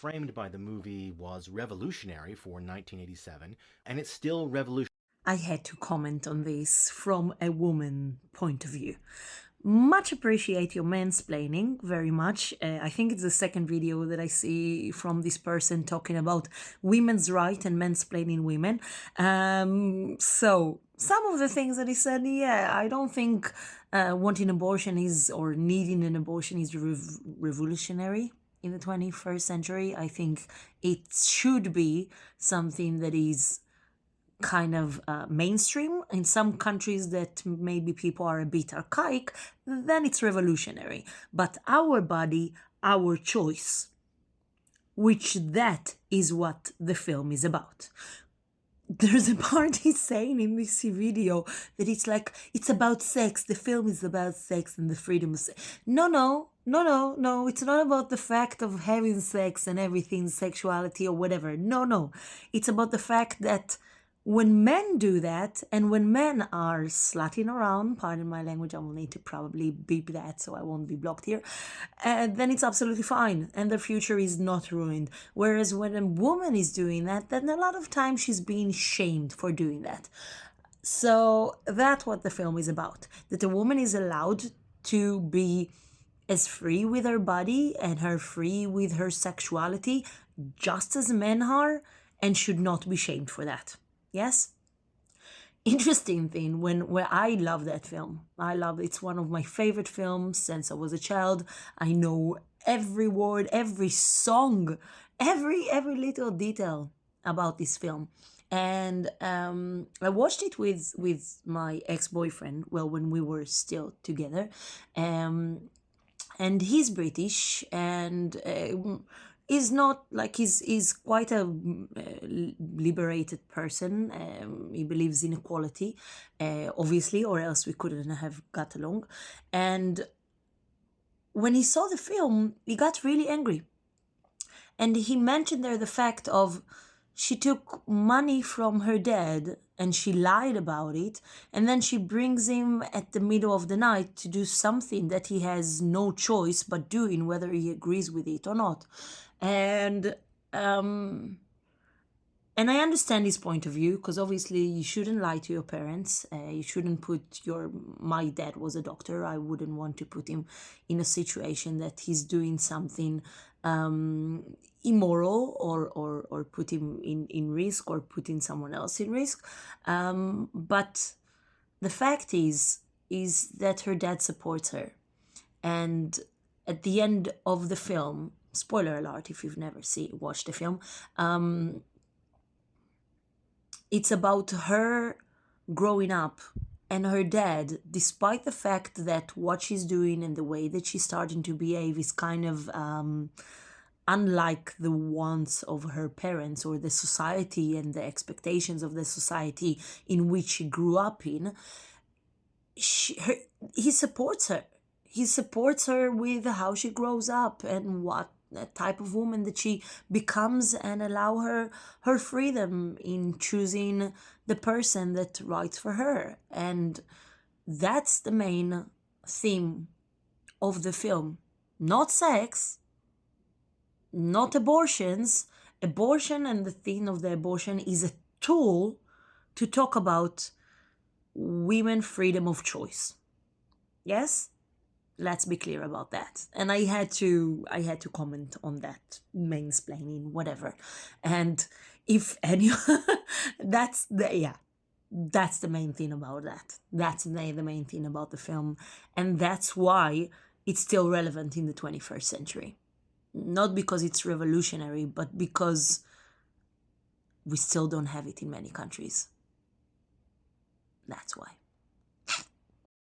framed by the movie was revolutionary for 1987, and it's still revolutionary. I had to comment on this from a woman point of view. Much appreciate your mansplaining, very much. I think it's the second video that I see from this person talking about women's right and mansplaining women. So some of the things that he said, yeah, I don't think wanting abortion is, or needing an abortion is revolutionary in the 21st century. I think it should be something that is kind of mainstream. In some countries that maybe people are a bit archaic, then it's revolutionary. But our body, our choice, which that is what the film is about. There's a part he's saying in this video that it's like, it's about sex. The film is about sex and the freedom of sex. No. It's not about the fact of having sex and everything, sexuality or whatever. No. It's about the fact that when men do that, and when men are slutting around, pardon my language, I will need to probably beep that so I won't be blocked here, then it's absolutely fine and their future is not ruined. Whereas when a woman is doing that, then a lot of times she's being shamed for doing that. So that's what the film is about, that a woman is allowed to be as free with her body and her free with her sexuality, just as men are, and should not be shamed for that. Yes? Interesting thing, where I love that film. It's one of my favorite films since I was a child. I know every word, every song, every little detail about this film. And I watched it with my ex-boyfriend, well, when we were still together. And he's British, and is not like he's quite a liberated person. He believes in equality, obviously, or else we couldn't have got along. And when he saw the film, he got really angry. And he mentioned there the fact of she took money from her dad and she lied about it, and then she brings him at the middle of the night to do something that he has no choice but doing, whether he agrees with it or not. And I understand his point of view, because obviously you shouldn't lie to your parents. You shouldn't put my dad was a doctor. I wouldn't want to put him in a situation that he's doing something immoral, or put him in risk, or putting someone else in risk. But the fact is that her dad supports her. And at the end of the film, spoiler alert if you've never watched the film, it's about her growing up and her dad, despite the fact that what she's doing and the way that she's starting to behave is kind of unlike the wants of her parents or the society and the expectations of the society in which she grew up in, he supports her. He supports her with how she grows up and what type of woman that she becomes, and allow her freedom in choosing the person that writes for her. And that's the main theme of the film. Not sex, not abortions. Abortion and the theme of the abortion is a tool to talk about women freedom of choice. Yes? Let's be clear about that. And I had to comment on that, mansplaining, whatever. And if any, that's the main thing about that. That's the main thing about the film. And that's why it's still relevant in the 21st century. Not because it's revolutionary, but because we still don't have it in many countries. That's why.